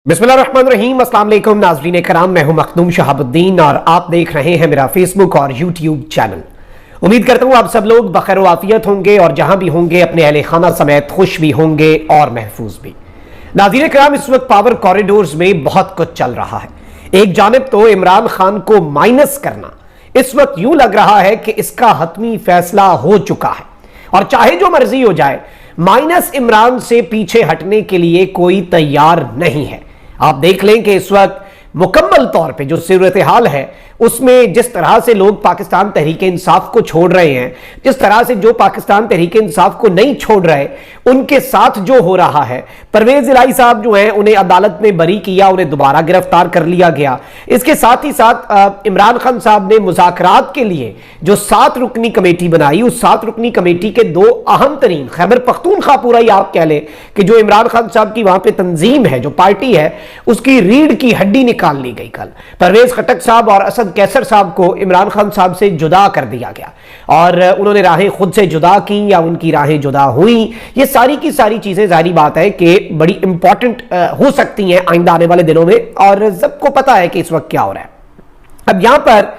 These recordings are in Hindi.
बिस्मिल्लाहिर्रहमानिर्रहीम। अस्सलाम वालेकुम नाज़रीन कराम, मैं हूं मखदूम शहाबुद्दीन और आप देख रहे हैं मेरा फेसबुक और यूट्यूब चैनल। उम्मीद करता हूं आप सब लोग बखैर वाफियत होंगे और जहां भी होंगे अपने अहले खाना समेत खुश भी होंगे और महफूज भी। नाज़रीन कराम, इस वक्त पावर कॉरिडोर्स में बहुत कुछ चल रहा है। एक जानिब तो इमरान खान को माइनस करना इस वक्त यूं लग रहा है कि इसका हतमी फैसला हो चुका है और चाहे जो मर्जी हो जाए, माइनस इमरान से पीछे हटने के लिए कोई तैयार नहीं है। आप देख लें कि इस वक्त मुकम्मल तौर पे जो सूरत हाल है उसमें जिस तरह से लोग पाकिस्तान तहरीक इंसाफ को छोड़ रहे हैं, जिस तरह से जो पाकिस्तान तहरीक इंसाफ को नहीं छोड़ रहे, उनके साथ जो हो रहा है, परवेज इलाही साहब जो हैं उन्हें अदालत ने बरी किया, उन्हें दोबारा गिरफ्तार कर लिया गया। इसके साथ ही साथ इमरान खान साहब ने मुज़ाकरात के लिए जो 7 रुकनी कमेटी बनाई, उस 7 रुकनी कमेटी के 2 अहम तरीन, खैबर पख्तूनख्वा पूरा ही आप कह लें कि जो इमरान खान साहब की वहां पर तंजीम है, जो पार्टी है, उसकी रीढ़ की हड्डी निकाल ली गई। कल परवेज खटक साहब और असद कैसर साहब को इमरान खान साहब से जुदा कर दिया गया और उन्होंने राहें खुद से जुदा की या उनकी राहें जुदा हुई। ये सारी की सारी चीजें जाहिर बात है कि बड़ी इंपॉर्टेंट हो सकती हैं आइंदा आने वाले दिनों में, और सबको पता है कि इस वक्त क्या हो रहा है। अब यहां पर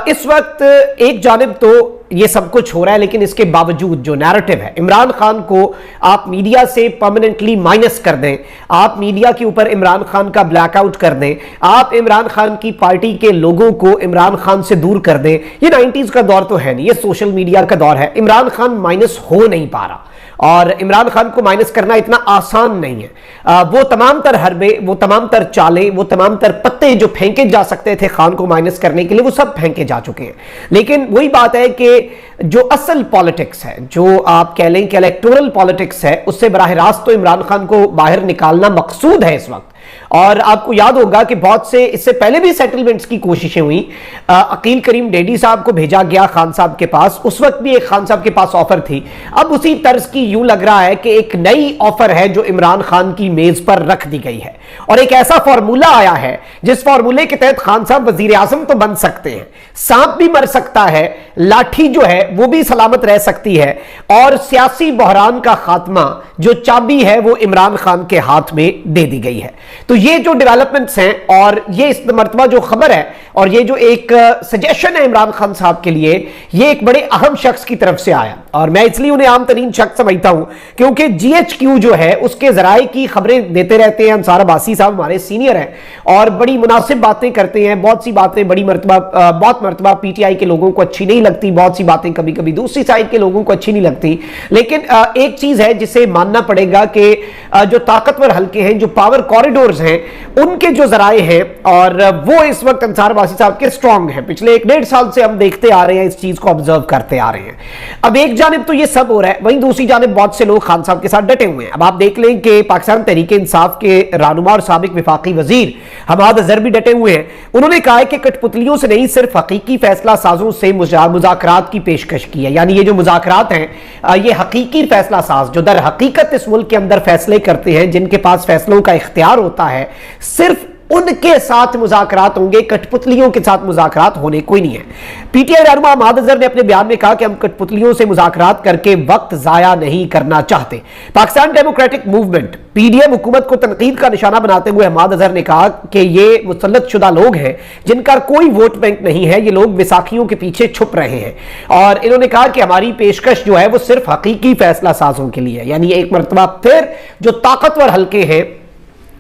इस वक्त एक जानिब तो ये सब कुछ हो रहा है, लेकिन इसके बावजूद जो नैरेटिव है, इमरान खान को आप मीडिया से परमानेंटली माइनस कर दें, आप मीडिया के ऊपर इमरान खान का ब्लैकआउट कर दें, आप इमरान खान की पार्टी के लोगों को इमरान खान से दूर कर दें। ये 90s का दौर तो है नहीं, ये सोशल मीडिया का दौर है। इमरान खान माइनस हो नहीं पा रहा और इमरान खान को माइनस करना इतना आसान नहीं है। वो तमाम तर हरबे, वो तमाम तर चालें, वो तमाम तर पत्ते जो फेंके जा सकते थे खान को माइनस करने के लिए, वो सब फेंके जा चुके हैं। लेकिन वही बात है कि जो असल पॉलिटिक्स है, जो आप कह लें कि इलेक्टोरल पॉलिटिक्स है, उससे बराह रास्त तो इमरान खान को बाहर निकालना मकसूद है इस वक्त। और आपको याद होगा कि बहुत से इससे पहले भी सेटलमेंट्स की कोशिशें हुई। अकील करीम डेडी साहब को भेजा गया खान साहब के पास, उस वक्त भी एक खान साहब के पास ऑफर थी। अब उसी तर्ज की यूं लग रहा है कि एक नई ऑफर है जो इमरान खान की मेज पर रख दी गई है और एक ऐसा फॉर्मूला आया है जिस फॉर्मूले के तहत खान साहब वजीर आजम तो बन सकते हैं, सांप भी मर सकता है, लाठी जो है वो भी सलामत रह सकती है, और सियासी बहरान का खात्मा जो चाबी है वो इमरान खान के हाथ में दे दी गई है। तो ये जो डेवलपमेंट्स हैं और ये इस मर्तबा जो खबर है और ये जो एक सजेशन है इमरान खान साहब के लिए, ये एक बड़े अहम शख्स की तरफ से आया और मैं इसलिए उन्हें आम तरीन शख्स समझता हूं क्योंकि GHQ जो है उसके जराए की खबरें देते रहते हैं। अंसार अब्बासी साहब हमारे सीनियर हैं और बड़ी मुनासिब बातें करते हैं। बहुत सी बातें बहुत मरतबा PTI के लोगों को अच्छी नहीं लगती, बहुत सी बातें कभी कभी दूसरी साइड के लोगों को अच्छी नहीं लगती, लेकिन एक चीज है जिसे मानना पड़ेगा कि जो ताकतवर हल्के हैं, जो पावर कॉरिडोर्स हैं, उनके जो जराए हैं और वो इस वक्त अंसार अब्बासी साहब के स्ट्रांग हैं। पिछले 1-1.5 साल से हम देखते आ रहे हैं, इस चीज को ऑब्जर्व करते आ रहे हैं। अब एक जानिब तो ये सब हो रहा है, वहीं दूसरी जानिब बहुत से लोग खान साहब के साथ डटे हुए हैं। अब आप देख लें कि पाकिस्तान तहरीक इंसाफ के रहनुमा और साबिक विफाकी वजीर हमाद अजहर भी डटे हुए हैं। उन्होंने कहा है कि कठपुतलियों से नहीं, सिर्फ हकीकी फैसला साजों से मुज़ाकरात की पेशकश की है। यानी ये जो मुज़ाकरात हैं ये हकीकी फैसला साज जो दर हकीकत इस मुल्क के अंदर फैसले करते हैं, जिनके पास फैसलों का इख्तियार होता है, सिर्फ उनके साथ मुज़ाकरात होंगे, कठपुतलियों के साथ मुज़ाकरात होने कोई नहीं है। PTI रहनुमा हमाद अजहर ने अपने बयान में कहा कि हम कठपुतलियों से मुज़ाकरात करके वक्त जाया नहीं करना चाहते। पाकिस्तान डेमोक्रेटिक मूवमेंट PDM हुकूमत को तनकीद का निशाना बनाते हुए हमाद अजहर ने कहा कि ये मुसल्लत शुदा लोग हैं जिनका कोई वोट बैंक नहीं है, ये लोग विसाखियों के पीछे छुप रहे हैं। और इन्होंने कहा कि हमारी पेशकश जो है वो सिर्फ हकीकी फैसला साजों के लिए है। यानी एक मरतबा फिर जो ताकतवर हल्के हैं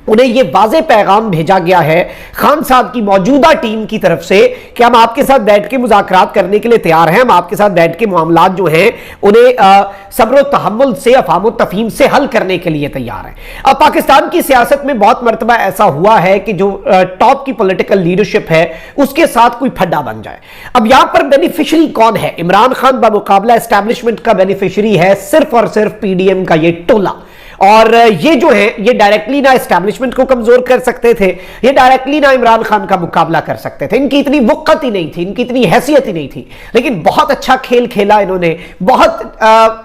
उन्हें यह वाज़े पैगाम भेजा गया है खान साहब की मौजूदा टीम की तरफ से कि हम आपके साथ बैठ के मुज़ाकरात करने के लिए तैयार हैं, हम आपके साथ बैठ के मामलात जो हैं उन्हें सब्र व तहम्मुल से, अफ़ाम व तफ़हीम से हल करने के लिए तैयार हैं। अब पाकिस्तान की सियासत में बहुत मरतबा ऐसा हुआ है कि जो टॉप की पॉलिटिकल लीडरशिप है उसके साथ कोई फड्डा बन जाए। अब यहां पर बेनिफिशरी कौन है? इमरान खान बमुकाबला एस्टैब्लिशमेंट का बेनिफिशरी है सिर्फ और सिर्फ PDM का ये टोला। और ये जो है ये डायरेक्टली ना एस्टैब्लिशमेंट को कमजोर कर सकते थे, ये डायरेक्टली ना इमरान खान का मुकाबला कर सकते थे। इनकी इतनी वक़्त ही नहीं थी, इनकी इतनी हैसियत ही नहीं थी, लेकिन बहुत अच्छा खेल खेला इन्होंने, बहुत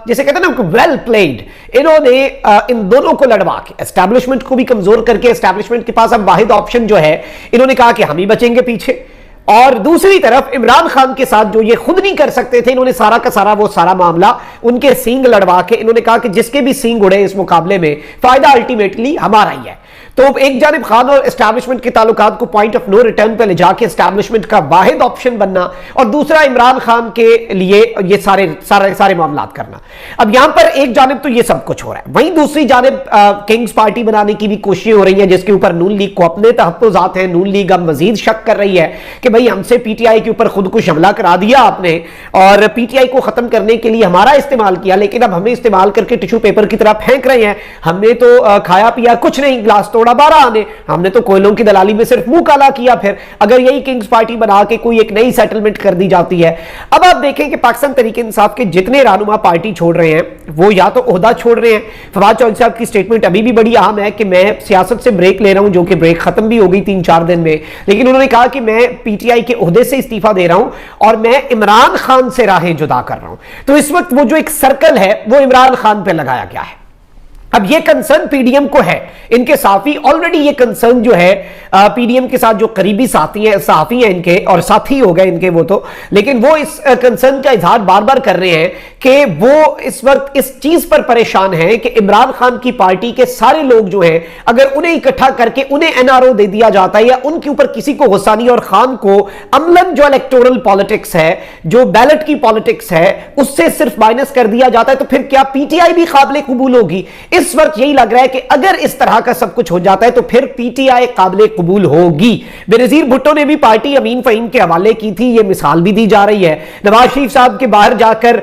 जैसे कहते हैं ना वेल प्लेड। इन्होंने इन दोनों को लड़वा के एस्टैब्लिशमेंट को भी कमजोर करके, एस्टैब्लिशमेंट के पास अब वाहिद ऑप्शन जो है, इन्होंने कहा कि हम ही बचेंगे पीछे, और दूसरी तरफ इमरान खान के साथ जो ये खुद नहीं कर सकते थे, इन्होंने सारा का सारा वो सारा मामला उनके सींग लड़वा के इन्होंने कहा कि जिसके भी सींग उड़े इस मुकाबले में फायदा अल्टीमेटली हमारा ही है। तो एक जानिब खान और एस्टैब्लिशमेंट के ताल्लुकात को पॉइंट ऑफ नो रिटर्न पे ले जाके एस्टैब्लिशमेंट का वाहिद ऑप्शन बनना, और दूसरा इमरान खान के लिए ये सारे मामला करना। अब यहां पर एक जानिब तो ये सब कुछ हो रहा है, वहीं दूसरी जानिब किंग्स पार्टी बनाने की भी कोशिशें हो रही है, जिसके ऊपर नून लीग को अपने तहफ्फुज़ात हैं। नून लीग अब मजीद शक कर रही है कि भाई हमसे पीटीआई के ऊपर खुद कुछ हमला करा दिया आपने और पीटीआई को खत्म करने के लिए हमारा इस्तेमाल किया, लेकिन अब हमें इस्तेमाल करके टिश्यू पेपर की तरह फेंक रहे हैं। हमने तो खाया पिया कुछ नहीं, गिलास तोड़ा 12 आने, हमने तो कोयलों की दलाली में सिर्फ मुंह काला किया। फिर अगर यही किंग्स पार्टी बना के कोई एक नई सेटलमेंट कर दी जाती है। अब आप देखें कि पाकिस्तान तहरीक इंसाफ के जितने रहनुमा पार्टी छोड़ रहे हैं वो या तो ओहदा छोड़ रहे हैं। फवाद चौधरी साहब की स्टेटमेंट अभी भी बड़ी अहम है कि मैं सियासत से ब्रेक ले रहा हूं, जो कि ब्रेक खत्म भी हो गई 3-4 दिन में, लेकिन उन्होंने कहा कि मैं पीटीआई के ओहदे से इस्तीफा दे रहा हूं और मैं इमरान खान से राहें जुदा कर रहा हूं। तो इस वक्त वो जो एक सर्कल है वो इमरान खान पे लगाया गया है। अब ये कंसर्न पीडीएम को है, इनके साथी ऑलरेडी ये कंसर्न जो है पीडीएम के साथ जो करीबी साथी हैं इनके, और साथी हो गए इनके वो तो, लेकिन वो इस कंसर्न का इजहार बार बार कर रहे हैं कि वो इस वक्त इस चीज पर परेशान है कि इमरान खान की पार्टी के सारे लोग जो हैं, अगर उन्हें इकट्ठा करके उन्हें एनआरओ दे दिया जाता है या उनके ऊपर किसी को गुस्सा नहीं, और खान को अमलन जो इलेक्टोरल पॉलिटिक्स है, जो बैलेट की पॉलिटिक्स है, उससे सिर्फ माइनस कर दिया जाता है, तो फिर क्या पीटीआई भी काबिल कबूल होगी? इस वक्त यही लग रहा है कि अगर इस तरह का सब कुछ हो जाता है तो फिर पीटीआई काबिल कबूल होगी। बेनजीर भुट्टो ने भी पार्टी अमीन फहीम के हवाले की थी, यह मिसाल भी दी जा रही है। नवाज शरीफ साहब के बाहर जाकर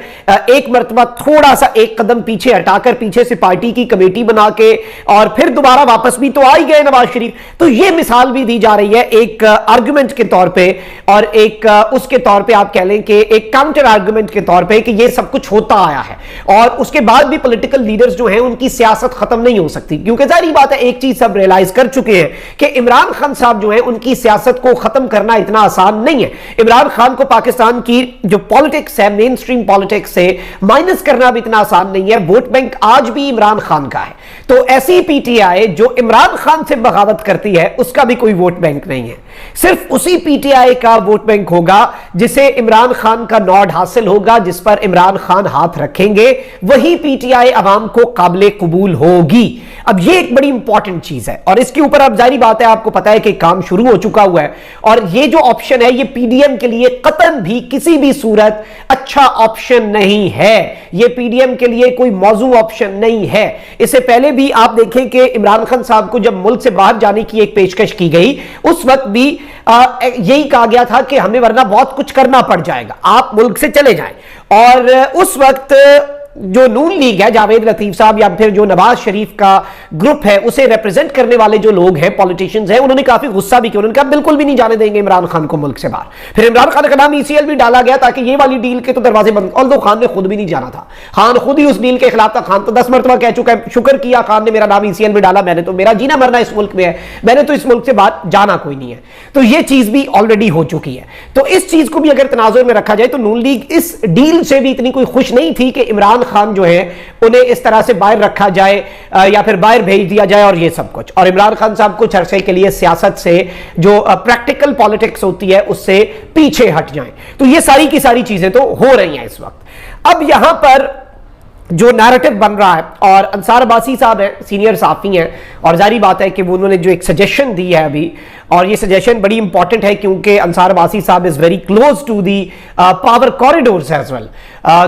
एक मरतबा थोड़ा सा एक कदम पीछे हटाकर पीछे से पार्टी की कमेटी बना के और फिर दोबारा वापस भी तो आ ही गए नवाज शरीफ। तो यह मिसाल भी दी जा रही है एक आर्गुमेंट के तौर पर, और एक उसके तौर पर आप कह लें कि एक काउंटर आर्गुमेंट के तौर पर कि यह सब कुछ होता आया है, और उसके बाद भी पॉलिटिकल लीडर्स जो हैं उनकी सियासत खत्म नहीं हो सकती, क्योंकि जाहिर बात है एक चीज सब रियलाइज कर चुके हैं कि इमरान खान साहब जो हैं उनकी सियासत को खत्म करना इतना आसान नहीं है। इमरान खान को पाकिस्तान की जो पॉलिटिक्स है, मेन स्ट्रीम पॉलिटिक्स से माइनस करना भी इतना आसान नहीं है। वोट बैंक आज भी इमरान खान का है, तो ऐसी पीटीआई जो इमरान खान से बगावत करती है उसका भी कोई वोट बैंक नहीं है। सिर्फ उसी पीटीआई का वोट बैंक होगा जिसे इमरान खान का नॉड हासिल होगा, जिस पर इमरान खान हाथ रखेंगे, वही पीटीआई अवाम को काबिल कबूल होगी। अब ये एक बड़ी इंपॉर्टेंट चीज है, और इसके ऊपर अब जारी बात है, आपको पता है कि काम शुरू हो चुका हुआ है, और ये जो ऑप्शन है ये पीडीएम के लिए कतन भी किसी भी सूरत अच्छा ऑप्शन नहीं है। ये पीडीएम के लिए कोई मौजू ऑप्शन नहीं है। इससे पहले भी आप देखें कि इमरान खान साहब को जब मुल्क से बाहर जाने की एक पेशकश की गई, उस वक्त भी यही कहा गया था कि हमें वरना बहुत कुछ करना पड़ जाएगा, आप मुल्क से चले जाएं। और उस वक्त जो नून लीग है, जावेद लतीफ साहब या फिर जो नवाज शरीफ का ग्रुप है, उसे रिप्रेजेंट करने वाले जो लोग हैं, पॉलिटिशियंस हैं, उन्होंने काफी गुस्सा भी किया। उन्होंने कहा बिल्कुल भी नहीं जाने देंगे इमरान खान को मुल्क से बाहर। फिर इमरान खान का नाम ईसीएल भी डाला गया ताकि ये वाली डील के तो दरवाजे बंद, और तो खान ने खुद भी नहीं जाना था, खान खुद ही उस डील के खिलाफ था। खान तो 10 मरतबा कह चुका है, शुक्र किया खान ने मेरा नाम ईसीएल में डाला, मैंने तो मेरा जीना मरना इस मुल्क में है, मैंने तो इस मुल्क से बाहर जाना कोई नहीं है। तो ये चीज भी ऑलरेडी हो चुकी है। तो इस चीज को भी अगर तनाजुर में रखा जाए तो नून लीग इस डील से भी इतनी कोई खुश नहीं थी कि इमरान खान जो है उन्हें इस तरह से बाहर रखा जाए या फिर बाहर भेज दिया जाए और ये सब कुछ। और इमरान खान साहब कुछ अरसे के लिए सियासत से जो प्रैक्टिकल पॉलिटिक्स होती है उससे पीछे हट जाएं। तो ये सारी की सारी चीजें तो हो रही हैं इस वक्त। अब यहां पर जो नैरेटिव बन रहा है, और अंसार अब्बासी साहब हैं, सीनियर साफी हैं, और जारी बात है कि वो उन्होंने जो एक सजेशन दी है अभी, और ये सजेशन बड़ी इंपॉर्टेंट है क्योंकि अंसार अब्बासी साहब is very close to the power corridors as well.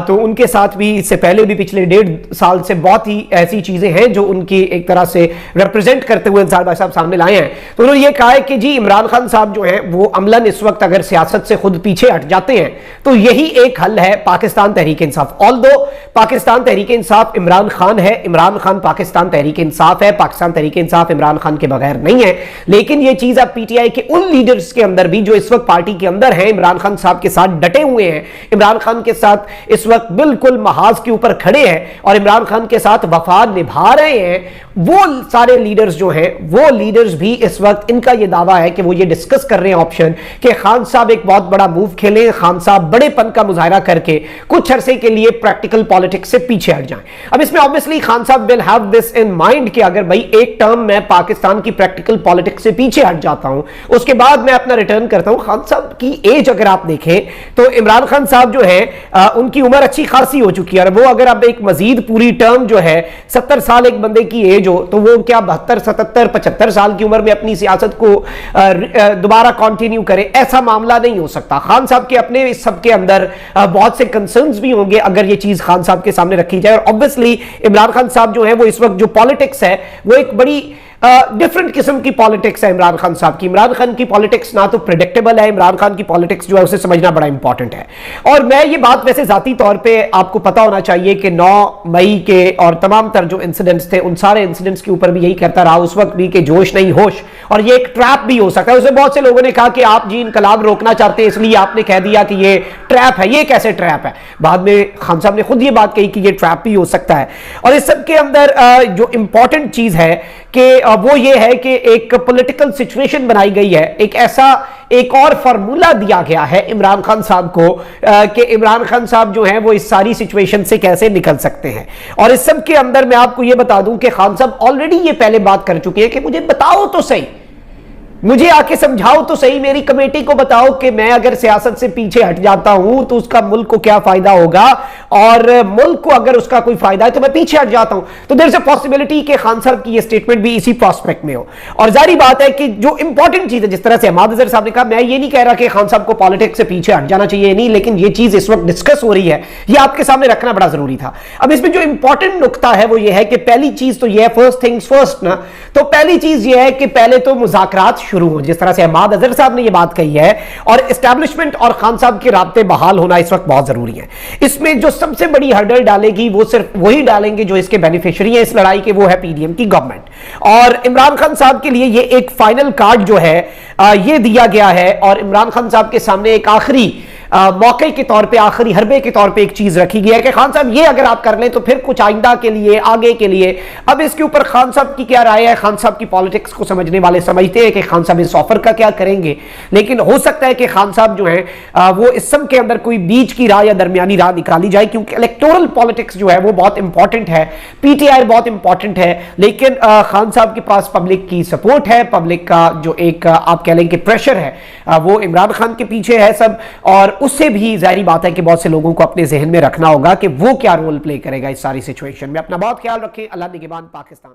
तो उनके साथ भी इससे पहले भी पिछले 1.5 साल से बहुत ही ऐसी चीजें हैं जो उनकी एक तरह से रिप्रेजेंट करते हुए अंसार अब्बासी साहब सामने लाए हैं। तो उन्होंने ये कहा है कि जी इमरान खान साहब जो हैं वो अमलन इस वक्त अगर सियासत से खुद पीछे हट जाते हैं तो यही एक हल है पाकिस्तान तहरीक इंसाफ। ऑल्दो पाकिस्तान तहरीक इंसाफ इमरान खान है, इमरान खान पाकिस्तान तहरीक इंसाफ है, पाकिस्तान तहरीक इंसाफ इमरान खान के बगैर नहीं है, लेकिन यह चीज अब पीटीआई के उन लीडर्स के अंदर भी जो इस वक्त पार्टी के अंदर हैं, इमरान खान साहब के साथ डटे हुए हैं, इमरान खान के साथ इस वक्त बिल्कुल महाज के ऊपर खड़े हैं और इमरान खान के साथ वफा निभा रहे हैं, वो सारे लीडर्स जो हैं वो लीडर्स भी इस वक्त इनका यह दावा है कि वो ये डिस्कस कर रहे हैं ऑप्शन कि खान साहब एक बहुत बड़ा मूव खेलें, खान साहब बड़ेपन का मुजाहरा करके कुछ अरसे के लिए प्रैक्टिकल पॉलिटिक्स से पीछे हट जाएं। अब इसमें ऑब्वियसली खान साहब will have this in mind कि अगर भाई एक टर्म मैं पाकिस्तान की प्रैक्टिकल पॉलिटिक्स से पीछे हट जाता हूं, उसके बाद मैं अपना रिटर्न करता हूं। खान साहब की एज अगर आप देखें तो इमरान खान साहब जो है उनकी उम्र अच्छी खासी हो चुकी है, और वो अगर अब एक मजीद पूरी टर्म जो है 70 साल एक बंदे की एज हो, तो वो क्या 72, 77, 75 साल की उम्र में अपनी सियासत को दोबारा कंटिन्यू करे? ऐसा मामला नहीं हो सकता। खान साहब के अपने इस सब के अंदर बहुत से कंसर्न्स भी होंगे अगर ये चीज खान साहब के सामने रखी जाए। और ऑब्वियसली इमरान खान साहब जो है वो इस वक्त जो पॉलिटिक्स है वो एक बड़ी डिफरेंट किस्म की पॉलिटिक्स है इमरान खान साहब की। इमरान खान की पॉलिटिक्स ना तो प्रेडिक्टेबल है, इमरान खान की पॉलिटिक्स जो है उसे समझना बड़ा इंपॉर्टेंट है। और मैं ये बात वैसे जाती तौर पे आपको पता होना चाहिए कि 9 मई के और तमाम तर जो इंसिडेंट्स थे उन सारे इंसिडेंट्स के ऊपर भी यही कहता रहा उस वक्त भी कि जोश नहीं होश, और ये एक ट्रैप भी हो सकता है। उसे बहुत से लोगों ने कहा कि आप जी इनकलाब रोकना चाहते हैं इसलिए आपने कह दिया कि ये ट्रैप है। ये कैसे ट्रैप है? बाद में खान साहब ने खुद ये बात कही कि ये ट्रैप भी हो सकता है। और इस सब के अंदर जो इंपॉर्टेंट चीज है कि वो ये है कि एक पॉलिटिकल सिचुएशन बनाई गई है, एक और फार्मूला दिया गया है इमरान खान साहब को कि इमरान खान साहब जो हैं वो इस सारी सिचुएशन से कैसे निकल सकते हैं। और इस सब के अंदर मैं आपको ये बता दूं कि खान साहब ऑलरेडी ये पहले बात कर चुके हैं कि मुझे बताओ तो सही, मुझे आके समझाओ तो सही, मेरी कमेटी को बताओ कि मैं अगर सियासत से पीछे हट जाता हूं तो उसका मुल्क को क्या फायदा होगा, और मुल्क को अगर उसका कोई फायदा है तो मैं पीछे हट जाता हूं। तो देयर इज अ पॉसिबिलिटी कि खान साहब की ये स्टेटमेंट भी इसी प्रोस्पेक्ट में हो। और जारी बात है कि जो इंपॉर्टेंट चीज है, जिस तरह से अहमद अजहर साहब ने कहा, मैं ये नहीं कह रहा कि खान साहब को पॉलिटिक्स से पीछे हट जाना चाहिए, नहीं, लेकिन ये चीज इस वक्त डिस्कस हो रही है, ये आपके सामने रखना बड़ा जरूरी था। अब इसमें जो इंपॉर्टेंट नुकता है वो ये है कि पहली चीज तो ये है, फर्स्ट थिंग्स फर्स्ट ना, तो पहली चीज ये है कि पहले तो मुज़ाकरात शुरू हो। जिस तरह से अहमद अजहर साहब ने यह बात कही है, और एस्टैब्लिशमेंट और खान साहब के राब्ते बहाल होना इस वक्त बहुत जरूरी है। इसमें जो सबसे बड़ी हर्डल डालेगी वो सिर्फ वही डालेंगे जो इसके बेनिफिशियरी है इस लड़ाई के, वो है पीडीएम की गवर्नमेंट। और इमरान खान साहब के लिए ये एक फाइनल कार्ड जो है ये दिया गया है, और इमरान खान साहब के सामने एक आखिरी मौके के तौर पे, आखिरी हरबे के तौर पे एक चीज रखी गई है कि खान साहब ये अगर आप कर लें तो फिर कुछ आइंदा के लिए, आगे के लिए। अब इसके ऊपर खान साहब की क्या राय है? खान साहब की पॉलिटिक्स को समझने वाले समझते हैं कि खान साहब इस ऑफर का क्या करेंगे, लेकिन हो सकता है कि खान साहब जो है वो इस सब के अंदर कोई बीच की राह या दरमियानी राह निकाली जाए, क्योंकि इलेक्टोरल पॉलिटिक्स जो है वो बहुत इंपॉर्टेंट है, पीटीआई बहुत इंपॉर्टेंट है, लेकिन खान साहब के पास पब्लिक की सपोर्ट है, पब्लिक का जो एक आप कह लें कि प्रेशर है वो इमरान खान के पीछे है सब। और उससे भी जाहिर बात है कि बहुत से लोगों को अपने जहन में रखना होगा कि वो क्या रोल प्ले करेगा इस सारी सिचुएशन में। अपना बहुत ख्याल रखें। अल्लाह निगहबान पाकिस्तान।